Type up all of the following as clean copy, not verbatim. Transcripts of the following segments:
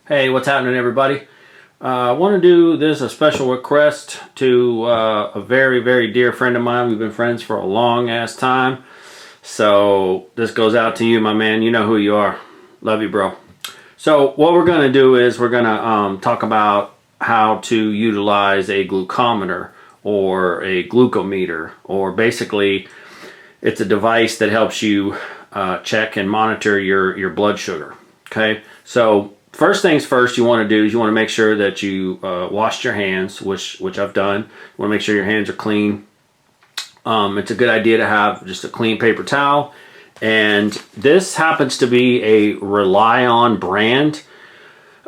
Hey, what's happening, everybody? I want to do this a special request to a very, very dear friend of mine. We've been friends for a long ass time. So this goes out to you, my man. You know who you are. Love you, bro. So what we're going to do is we're going to talk about how to utilize a glucometer or a glucometer, or basically it's a device that helps you check and monitor your blood sugar. Okay, so first things first, you want to do is you want to make sure that you washed your hands, which I've done. You want to make sure your hands are clean. It's a good idea to have just a clean paper towel. And this happens to be a ReliOn brand.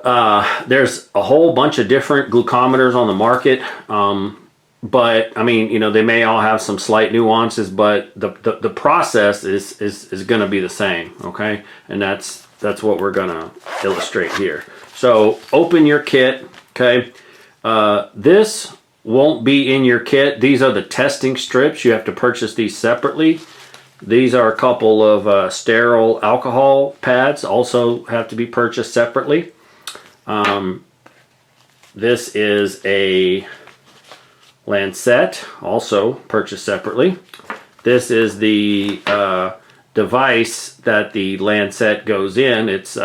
There's a whole bunch of different glucometers on the market. But I mean, you know, they may all have some slight nuances, but the process is going to be the same. Okay, and that's what we're going to illustrate here. So open your kit. Okay, this won't be in your kit. These are the testing strips. You have to purchase these separately. These are a couple of sterile alcohol pads, also have to be purchased separately. This is a lancet, also purchased separately. This is the device that the lancet goes in. It's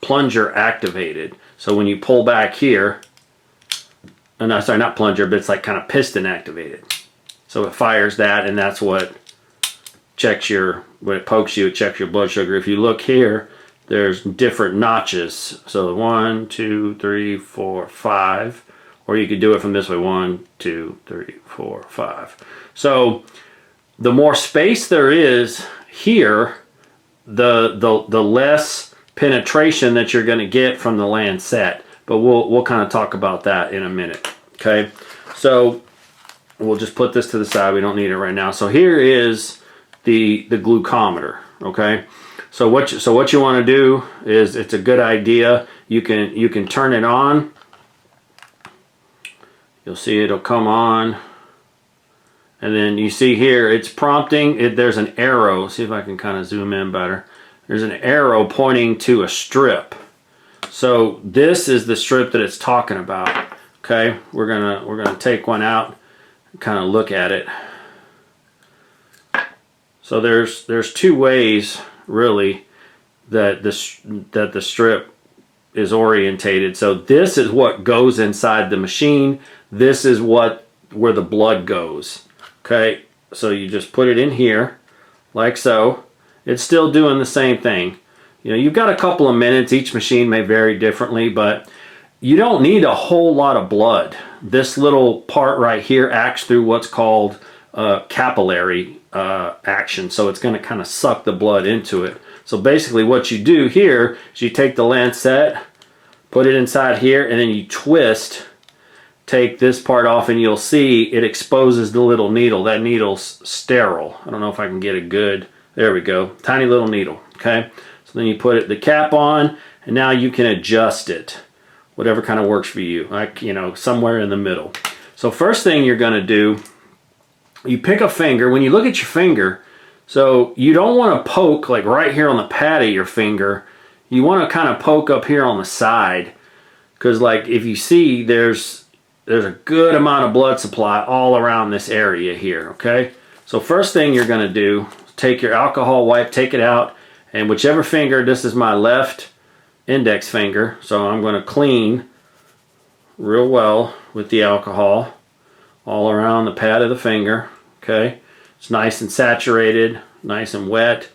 plunger activated. So when you pull back here, no, sorry, not plunger, but it's like kind of piston activated. So it fires that, and that's what checks when it pokes you, it checks your blood sugar. If you look here, there's different notches. So 1, 2, 3, 4, 5. Or you could do it from this way, 1, 2, 3, 4, 5. So the more space there is here, the less penetration that you're going to get from the lancet. But we'll kind of talk about that in a minute. Okay, so we'll just put this to the side. We don't need it right now. So here is the glucometer. Okay, so what you want to do is, it's a good idea. You can turn it on. You'll see it'll come on, and then you see here it's prompting. There's an arrow. See if I can kind of zoom in better. There's an arrow pointing to a strip. So this is the strip that it's talking about. Okay, we're gonna take one out and kind of look at it. So there's two ways really that the strip is orientated. So this is what goes inside the machine. This is where the blood goes. Okay, so you just put it in here like so. It's still doing the same thing. You know, you've got a couple of minutes. Each machine may vary differently, but you don't need a whole lot of blood. This little part right here acts through what's called capillary action. So it's going to kind of suck the blood into it. So basically what you do here is you take the lancet, put it inside here, and then you twist, take this part off, and you'll see it exposes the little needle. That needle's sterile. I don't know if I can get a good, there we go, tiny little needle. Okay, so then you put the cap on, and now you can adjust it, whatever kind of works for you, like, you know, somewhere in the middle. So first thing you're going to do, you pick a finger. When you look at your finger, so you don't want to poke like right here on the pad of your finger. You want to kind of poke up here on the side, because like if you see, there's a good amount of blood supply all around this area here. Okay, so first thing you're going to do, take your alcohol wipe, take it out, and whichever finger, this is my left index finger, so I'm going to clean real well with the alcohol all around the pad of the finger. Okay, it's nice and saturated, nice and wet.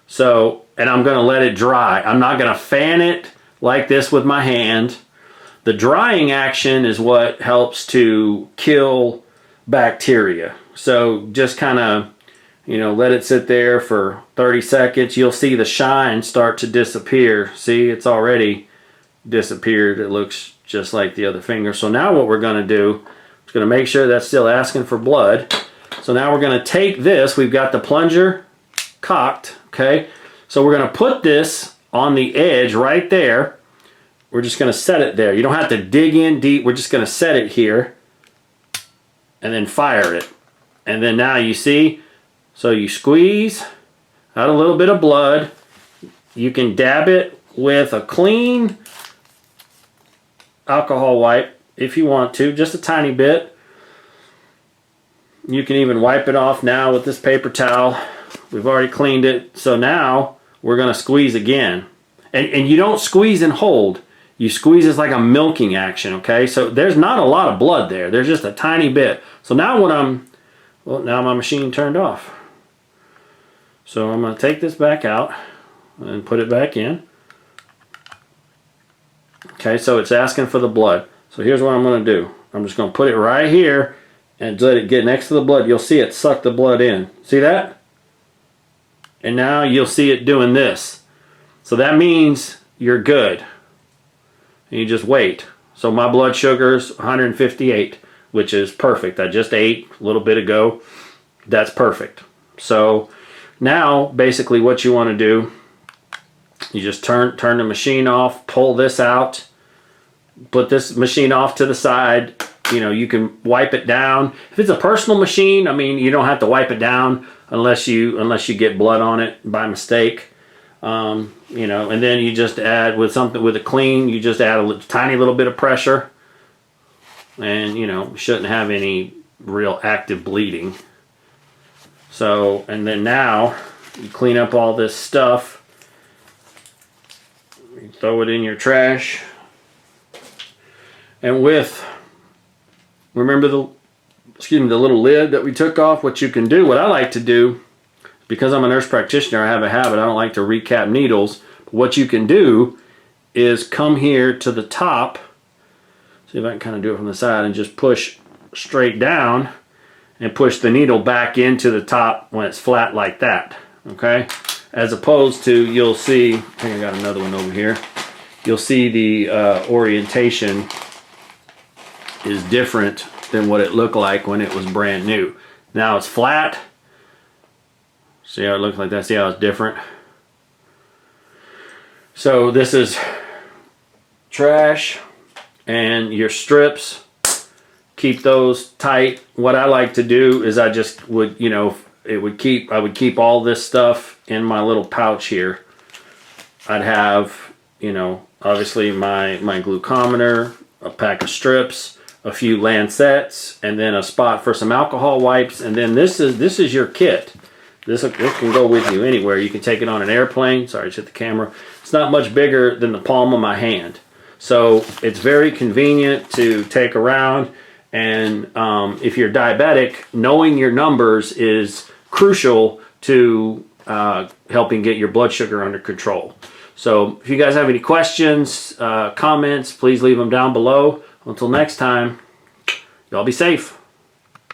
So, and I'm going to let it dry. I'm not going to fan it like this with my hand. The drying action is what helps to kill bacteria. So just kind of, you know, let it sit there for 30 seconds. You'll see the shine start to disappear. See, it's already disappeared. It looks just like the other finger. So now what we're going to do is going to make sure that's still asking for blood. So now we're going to take this. We've got the plunger cocked. Okay, so we're going to put this on the edge right there. We're just going to set it there. You don't have to dig in deep. We're just going to set it here and then fire it. And then now you see, so you squeeze out a little bit of blood. You can dab it with a clean alcohol wipe if you want to, just a tiny bit. You can even wipe it off now with this paper towel. We've already cleaned it. So now we're going to squeeze again. And you don't squeeze and hold. You squeeze as like a milking action, okay? So there's not a lot of blood there. There's just a tiny bit. So now now my machine turned off. So I'm going to take this back out and put it back in. Okay, so it's asking for the blood. So here's what I'm going to do. I'm just going to put it right here and let it get next to the blood. You'll see it suck the blood in. See that? And now you'll see it doing this. So that means you're good. And you just wait. So my blood sugar's 158, which is perfect. I just ate a little bit ago. That's perfect. So now basically what you want to do, you just turn the machine off, pull this out, put this machine off to the side. You know, you can wipe it down. If it's a personal machine, I mean, you don't have to wipe it down unless you get blood on it by mistake. You know, and then you just add with a clean, you just add a tiny little bit of pressure, and you know, shouldn't have any real active bleeding. So, and then now you clean up all this stuff, you throw it in your trash, and remember the little lid that we took off. What you can do, what I like to do, because I'm a nurse practitioner, I have a habit, I don't like to recap needles. But what you can do is come here to the top, see if I can kind of do it from the side, and just push straight down and push the needle back into the top when it's flat like that, okay? As opposed to, you'll see, I think I got another one over here, you'll see the orientation is different than what it looked like when it was brand new. Now it's flat. See how it looks like that? See how it's different? So this is trash, and your strips, keep those tight. What I like to do is I just would, you know, I would keep all this stuff in my little pouch here. I'd have, you know, obviously my glucometer, a pack of strips, a few lancets, and then a spot for some alcohol wipes, and then this is your kit. This can go with you anywhere. You can take it on an airplane. Sorry, I just hit the camera. It's not much bigger than the palm of my hand. So it's very convenient to take around. And if you're diabetic, knowing your numbers is crucial to helping get your blood sugar under control. So if you guys have any questions, comments, please leave them down below. Until next time, y'all be safe.